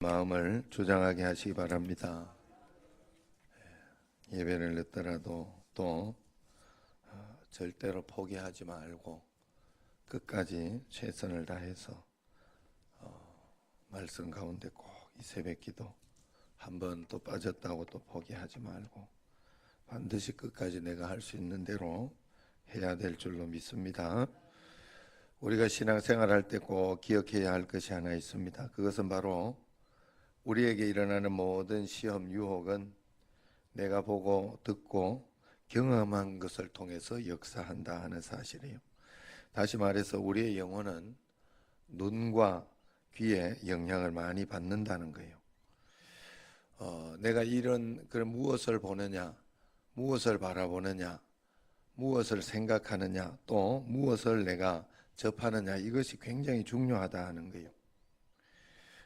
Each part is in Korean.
마음을 주장하게 하시기 바랍니다. 예배를 늦더라도 또 절대로 포기하지 말고 끝까지 최선을 다해서 말씀 가운데 꼭 이 새벽기도 한 번 또 빠졌다고 또 포기하지 말고 반드시 끝까지 내가 할 수 있는 대로 해야 될 줄로 믿습니다. 우리가 신앙생활할 때 꼭 기억해야 할 것이 하나 있습니다. 그것은 바로 우리에게 일어나는 모든 시험, 유혹은 내가 보고 듣고 경험한 것을 통해서 역사한다 하는 사실이에요. 다시 말해서 우리의 영혼은 눈과 귀에 영향을 많이 받는다는 거예요. 내가 그런 무엇을 보느냐, 무엇을 바라보느냐, 무엇을 생각하느냐, 또 무엇을 내가 접하느냐, 이것이 굉장히 중요하다 하는 거예요.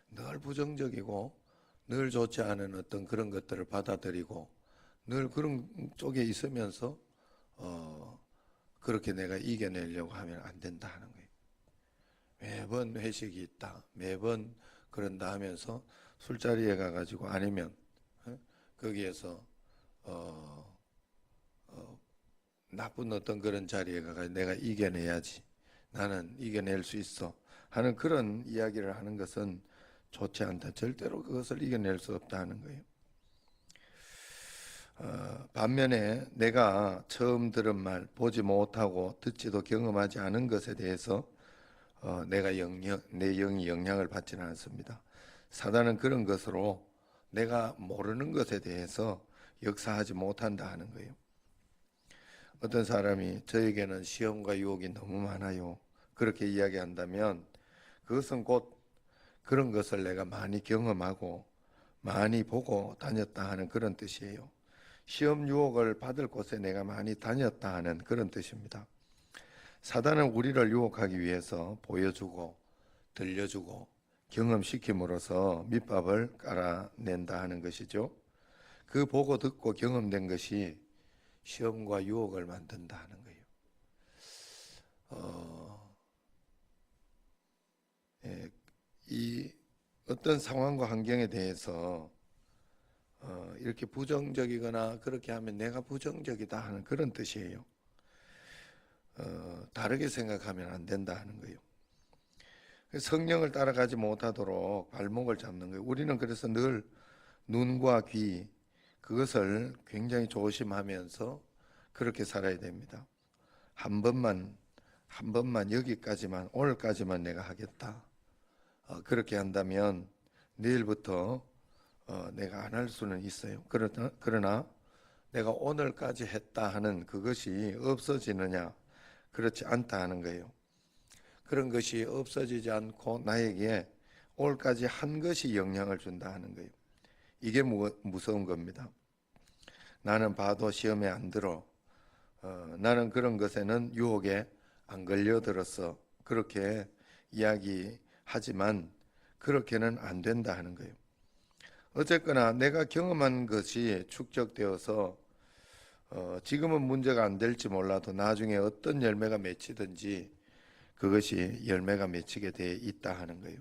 늘 부정적이고 늘 좋지 않은 어떤 그런 것들을 받아들이고 늘 그런 쪽에 있으면서 그렇게 내가 이겨내려고 하면 안 된다 하는 거예요. 매번 회식이 있다, 매번 그런다 하면서 술자리에 가가지고 아니면 거기에서 나쁜 어떤 그런 자리에 가가지고 내가 이겨내야지, 나는 이겨낼 수 있어 하는 그런 이야기를 하는 것은 좋지 않다. 절대로 그것을 이겨낼 수 없다 하는 거예요. 반면에 내가 처음 들은 말, 보지 못하고 듣지도 경험하지 않은 것에 대해서 내 영이 영향을 받지는 않습니다. 사단은 그런 것으로 내가 모르는 것에 대해서 역사하지 못한다 하는 거예요. 어떤 사람이 저에게는 시험과 유혹이 너무 많아요, 그렇게 이야기한다면 그것은 곧 그런 것을 내가 많이 경험하고 많이 보고 다녔다 하는 그런 뜻이에요. 시험 유혹을 받을 곳에 내가 많이 다녔다 하는 그런 뜻입니다. 사단은 우리를 유혹하기 위해서 보여주고 들려주고 경험시킴으로써 밑밥을 깔아낸다 하는 것이죠. 그 보고 듣고 경험된 것이 시험과 유혹을 만든다 하는 거예요. 이 어떤 상황과 환경에 대해서 이렇게 부정적이거나 그렇게 하면 내가 부정적이다 하는 그런 뜻이에요. 다르게 생각하면 안 된다 하는 거예요. 성령을 따라가지 못하도록 발목을 잡는 거예요. 우리는 그래서 늘 눈과 귀, 그것을 굉장히 조심하면서 그렇게 살아야 됩니다. 한 번만 여기까지만, 오늘까지만 내가 하겠다. 그렇게 한다면 내일부터 내가 안 할 수는 있어요. 그러나 내가 오늘까지 했다 하는 그것이 없어지느냐? 그렇지 않다 하는 거예요. 그런 것이 없어지지 않고 나에게 오늘까지 한 것이 영향을 준다 하는 거예요. 이게 무서운 겁니다. 나는 봐도 시험에 안 들어. 나는 그런 것에는 유혹에 안 걸려들었어. 그렇게 이야기하지만 그렇게는 안 된다 하는 거예요. 어쨌거나 내가 경험한 것이 축적되어서 지금은 문제가 안 될지 몰라도 나중에 어떤 열매가 맺히든지 그것이 열매가 맺히게 돼 있다 하는 거예요.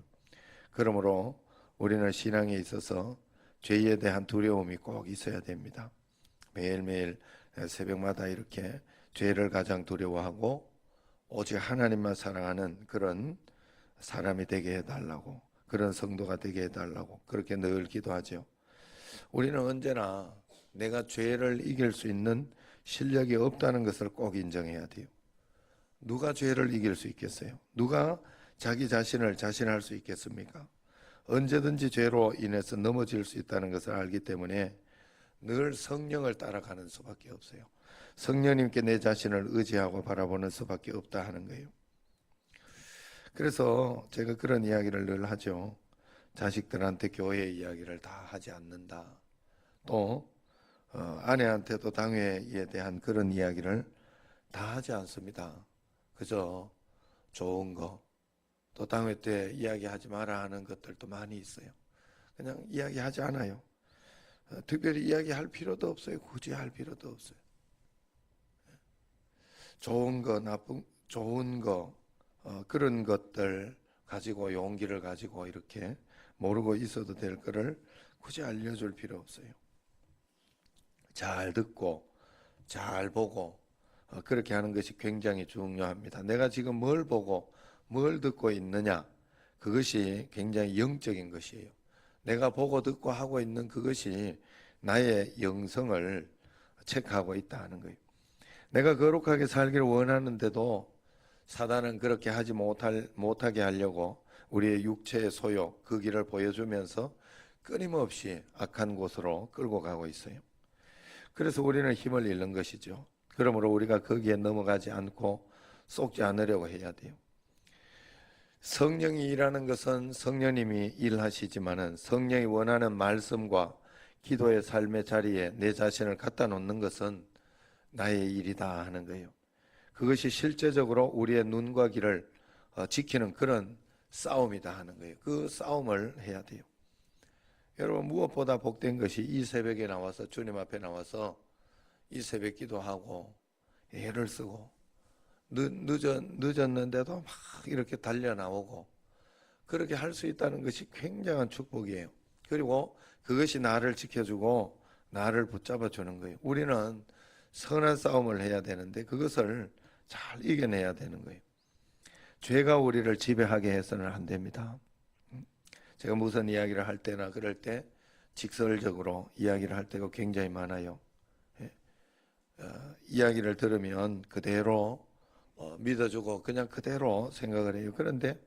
그러므로 우리는 신앙에 있어서 죄에 대한 두려움이 꼭 있어야 됩니다. 매일매일 새벽마다 이렇게 죄를 가장 두려워하고 오직 하나님만 사랑하는 그런 사람이 되게 해달라고, 그런 성도가 되게 해달라고 그렇게 늘 기도하죠. 우리는 언제나 내가 죄를 이길 수 있는 실력이 없다는 것을 꼭 인정해야 돼요. 누가 죄를 이길 수 있겠어요? 누가 자기 자신을 자신할 수 있겠습니까? 언제든지 죄로 인해서 넘어질 수 있다는 것을 알기 때문에 늘 성령을 따라가는 수밖에 없어요. 성령님께 내 자신을 의지하고 바라보는 수밖에 없다 하는 거예요. 그래서 제가 그런 이야기를 늘 하죠. 자식들한테 교회 이야기를 다 하지 않는다. 또 아내한테도 당회에 대한 그런 이야기를 다 하지 않습니다. 그저 좋은 거, 또 당회 때 이야기하지 마라 하는 것들도 많이 있어요. 그냥 이야기하지 않아요. 특별히 이야기할 필요도 없어요. 굳이 할 필요도 없어요. 좋은 거, 좋은 거, 그런 것들 가지고 용기를 가지고 이렇게 모르고 있어도 될 거를 굳이 알려줄 필요 없어요. 잘 듣고 잘 보고 그렇게 하는 것이 굉장히 중요합니다. 내가 지금 뭘 보고 뭘 듣고 있느냐, 그것이 굉장히 영적인 것이에요. 내가 보고 듣고 하고 있는 그것이 나의 영성을 체크하고 있다 하는 거예요. 내가 거룩하게 살기를 원하는데도 사단은 그렇게 하지 못하게 하려고 우리의 육체의 소욕, 그 길을 보여주면서 끊임없이 악한 곳으로 끌고 가고 있어요. 그래서 우리는 힘을 잃는 것이죠. 그러므로 우리가 거기에 넘어가지 않고 속지 않으려고 해야 돼요. 성령이 일하는 것은 성령님이 일하시지만은 성령이 원하는 말씀과 기도의 삶의 자리에 내 자신을 갖다 놓는 것은 나의 일이다 하는 거예요. 그것이 실제적으로 우리의 눈과 귀를 지키는 그런 싸움이다 하는 거예요. 그 싸움을 해야 돼요. 여러분, 무엇보다 복된 것이 이 새벽에 나와서 주님 앞에 나와서 이 새벽 기도하고 애를 쓰고 늦었는데도 막 이렇게 달려 나오고 그렇게 할 수 있다는 것이 굉장한 축복이에요. 그리고 그것이 나를 지켜주고 나를 붙잡아 주는 거예요. 우리는 선한 싸움을 해야 되는데 그것을 잘 이겨내야 되는 거예요. 죄가 우리를 지배하게 해서는 안 됩니다. 제가 무슨 이야기를 할 때나 그럴 때 직설적으로 이야기를 할 때가 굉장히 많아요. 이야기를 들으면 그대로 믿어주고 그냥 그대로 생각을 해요. 그런데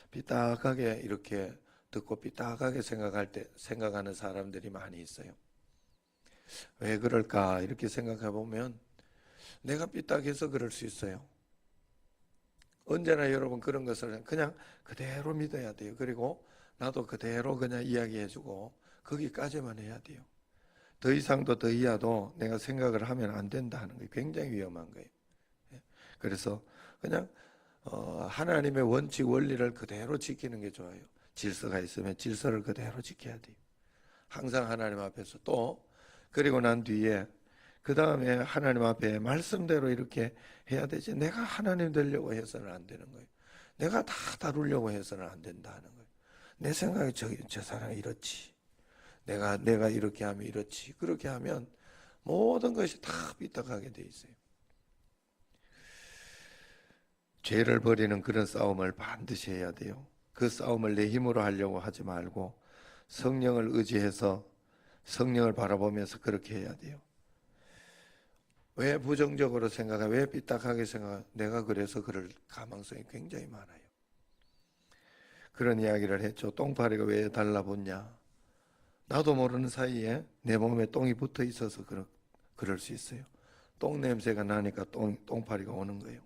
삐딱하게 이렇게 듣고 삐딱하게 생각하는 사람들이 많이 있어요. 왜 그럴까 이렇게 생각해 보면 내가 삐딱해서 그럴 수 있어요. 언제나 여러분 그런 것을 그냥 그대로 믿어야 돼요. 그리고 나도 그대로 그냥 이야기해주고 거기까지만 해야 돼요. 더 이상도 더 이하도 내가 생각을 하면 안 된다 하는 거예요. 굉장히 위험한 거예요. 그래서 그냥 하나님의 원칙 원리를 그대로 지키는 게 좋아요. 질서가 있으면 질서를 그대로 지켜야 돼요. 항상 하나님 앞에서 또 그리고 난 뒤에 그 다음에 하나님 앞에 말씀대로 이렇게 해야 되지. 내가 하나님 되려고 해서는 안 되는 거예요. 내가 다 다루려고 해서는 안 된다는 거예요. 내 생각에 저 사람이 이렇지. 내가 이렇게 하면 이렇지. 그렇게 하면 모든 것이 다 삐딱하게 돼 있어요. 죄를 버리는 그런 싸움을 반드시 해야 돼요. 그 싸움을 내 힘으로 하려고 하지 말고 성령을 의지해서 성령을 바라보면서 그렇게 해야 돼요. 왜 부정적으로 생각해? 왜 삐딱하게 생각해? 내가 그래서 그럴 가망성이 굉장히 많아요. 그런 이야기를 했죠. 똥파리가 왜 달라붙냐? 나도 모르는 사이에 내 몸에 똥이 붙어 있어서 그럴 수 있어요. 똥 냄새가 나니까 똥파리가 오는 거예요.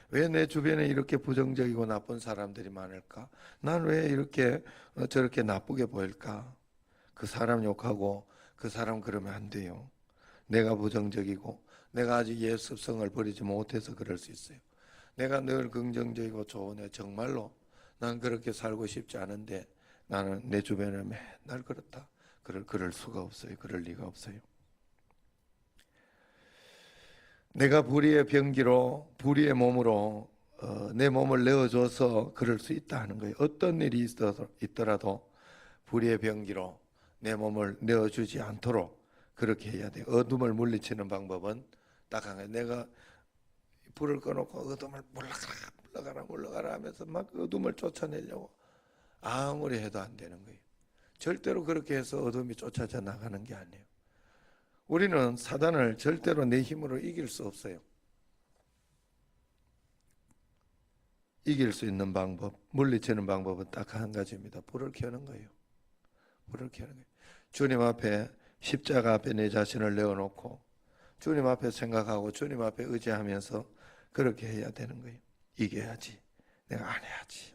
왜 내 주변에 이렇게 부정적이고 나쁜 사람들이 많을까? 난 왜 이렇게 저렇게 나쁘게 보일까? 그 사람 욕하고 그 사람 그러면 안 돼요. 내가 부정적이고 내가 아직 옛 습성을 버리지 못해서 그럴 수 있어요. 내가 늘 긍정적이고 좋은 애 정말로 난 그렇게 살고 싶지 않은데 나는 내 주변에 맨날 그렇다. 그럴 수가 없어요. 그럴 리가 없어요. 내가 불의의 병기로 불의의 몸으로 내 몸을 내어줘서 그럴 수 있다 하는 거예요. 어떤 일이 있더라도 불의의 병기로 내 몸을 내어주지 않도록 그렇게 해야 돼요. 어둠을 물리치는 방법은 딱 한 가지. 내가 불을 꺼놓고 어둠을 물러가라 하면서 막 어둠을 쫓아내려고 아무리 해도 안 되는 거예요. 절대로 그렇게 해서 어둠이 쫓아져 나가는 게 아니에요. 우리는 사단을 절대로 내 힘으로 이길 수 없어요. 이길 수 있는 방법, 물리치는 방법은 딱 한 가지입니다. 불을 켜는 거예요. 불을 켜는 거예요. 주님 앞에 십자가 앞에 내 자신을 내어놓고 주님 앞에 생각하고 주님 앞에 의지하면서 그렇게 해야 되는 거예요. 이겨야지. 내가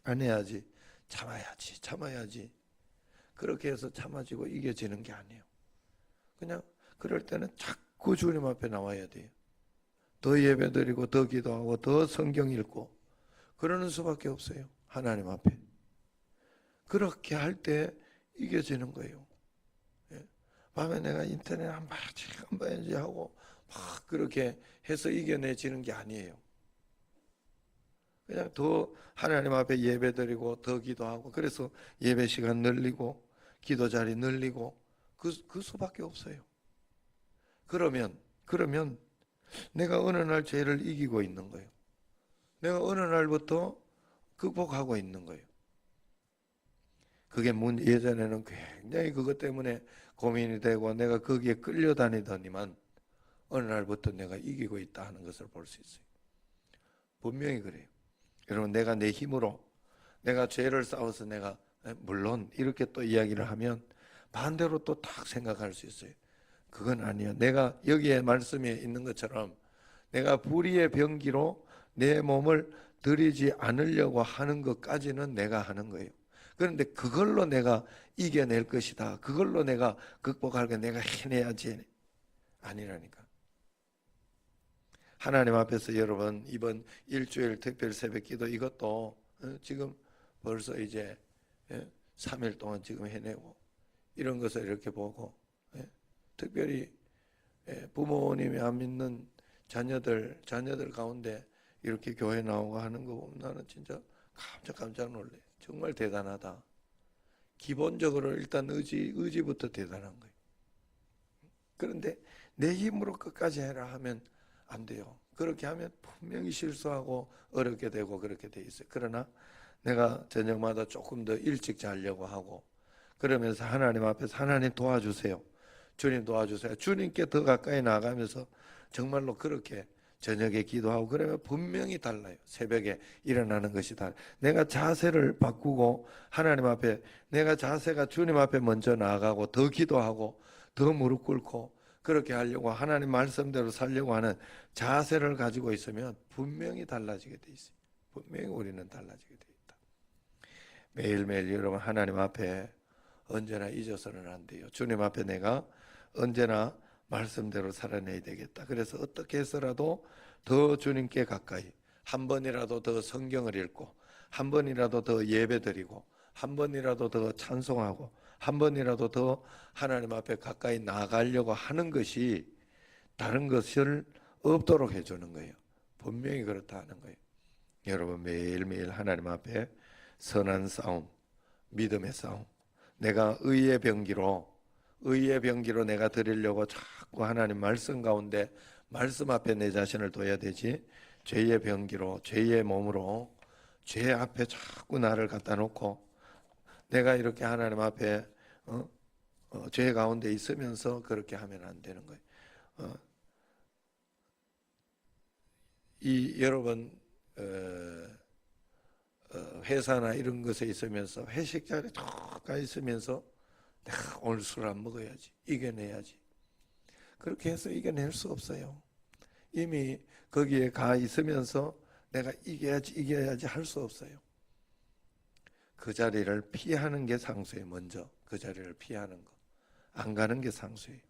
안 해야지. 참아야지. 그렇게 해서 참아지고 이겨지는 게 아니에요. 그냥 그럴 때는 자꾸 주님 앞에 나와야 돼요. 더 예배드리고 더 기도하고 더 성경 읽고 그러는 수밖에 없어요. 하나님 앞에. 그렇게 할 때 이겨지는 거예요. 밤에 내가 인터넷 한 봐야지 하고 막 그렇게 해서 이겨내지는 게 아니에요. 그냥 더 하나님 앞에 예배드리고 더 기도하고, 그래서 예배 시간 늘리고 기도 자리 늘리고 그 수밖에 없어요. 그러면 내가 어느 날 죄를 이기고 있는 거예요. 내가 어느 날부터 극복하고 있는 거예요. 그게 예전에는 굉장히 그것 때문에 고민이 되고 내가 거기에 끌려다니더니만 어느 날부터 내가 이기고 있다 하는 것을 볼 수 있어요. 분명히 그래요. 여러분, 내가 내 힘으로 내가 죄를 싸워서 내가, 물론 이렇게 또 이야기를 하면 반대로 또 딱 생각할 수 있어요. 그건 아니야. 내가 여기에 말씀에 있는 것처럼 내가 불의의 병기로 내 몸을 들이지 않으려고 하는 것까지는 내가 하는 거예요. 그런데 그걸로 내가 이겨낼 것이다, 그걸로 내가 극복할 거 내가 해내야지, 아니라니까. 하나님 앞에서 여러분, 이번 일주일 특별 새벽기도 이것도 지금 벌써 이제 3일 동안 지금 해내고, 이런 것을 이렇게 보고, 특별히 부모님이 안 믿는 자녀들 가운데 이렇게 교회 나오고 하는 거 보면 나는 진짜 깜짝 놀래. 정말 대단하다. 기본적으로 일단 의지부터 대단한 거예요. 그런데 내 힘으로 끝까지 해라 하면 안 돼요. 그렇게 하면 분명히 실수하고 어렵게 되고 그렇게 돼 있어요. 그러나 내가 저녁마다 조금 더 일찍 자려고 하고, 그러면서 하나님 앞에서 하나님 도와주세요, 주님 도와주세요, 주님께 더 가까이 나가면서 정말로 그렇게 저녁에 기도하고 그러면 분명히 달라요. 새벽에 일어나는 것이 달라요. 내가 자세를 바꾸고 하나님 앞에, 내가 자세가 주님 앞에 먼저 나아가고 더 기도하고 더 무릎 꿇고 그렇게 하려고, 하나님 말씀대로 살려고 하는 자세를 가지고 있으면 분명히 달라지게 돼 있어요. 분명히 우리는 달라지게 돼 있다. 매일매일 여러분, 하나님 앞에 언제나 잊어서는 안 돼요. 주님 앞에 내가 언제나 말씀대로 살아내야 되겠다. 그래서 어떻게 해서라도 더 주님께 가까이, 한 번이라도 더 성경을 읽고, 한 번이라도 더 예배드리고, 한 번이라도 더 찬송하고, 한 번이라도 더 하나님 앞에 가까이 나가려고 하는 것이 다른 것을 없도록 해주는 거예요. 분명히 그렇다 하는 거예요. 여러분, 매일매일 하나님 앞에 선한 싸움, 믿음의 싸움, 내가 의의 병기로 내가 드리려고 자꾸 하나님 말씀 가운데, 말씀 앞에 내 자신을 둬야 되지, 죄의 병기로, 죄의 몸으로 죄 앞에 자꾸 나를 갖다 놓고 내가 이렇게 하나님 앞에 죄 가운데 있으면서 그렇게 하면 안 되는 거예요. 여러분, 회사나 이런 것에 있으면서 회식 자리에 쭉 가 있으면서 내가 오늘 술 안 먹어야지, 이겨내야지, 그렇게 해서 이겨낼 수 없어요. 이미 거기에 가 있으면서 내가 이겨야지 할 수 없어요. 그 자리를 피하는 게 상수예요. 먼저 그 자리를 피하는 거, 안 가는 게 상수예요.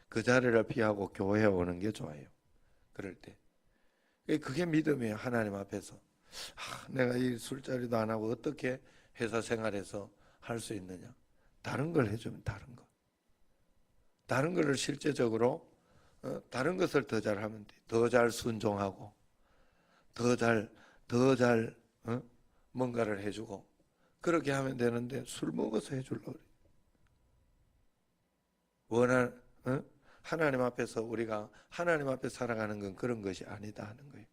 그 자리를 피하고 교회에 오는 게 좋아요. 그럴 때 그게 믿음이에요. 하나님 앞에서 내가 이 술자리도 안 하고 어떻게 회사 생활에서 할 수 있느냐, 다른 걸 해주면 다른 거를 실제적으로 다른 것을 더 잘하면 돼. 더 잘 순종하고 더 잘 뭔가를 해주고 그렇게 하면 되는데, 술 먹어서 해주려고 그래. 하나님 앞에서 우리가 하나님 앞에 살아가는 건 그런 것이 아니다 하는 거예요.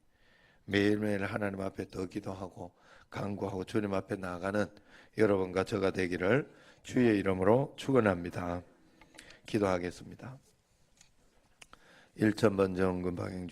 매일매일 하나님 앞에 더 기도하고 간구하고 주님 앞에 나아가는 여러분과 저가 되기를 주의 이름으로 축원합니다. 기도하겠습니다. 1,000번 정금 방향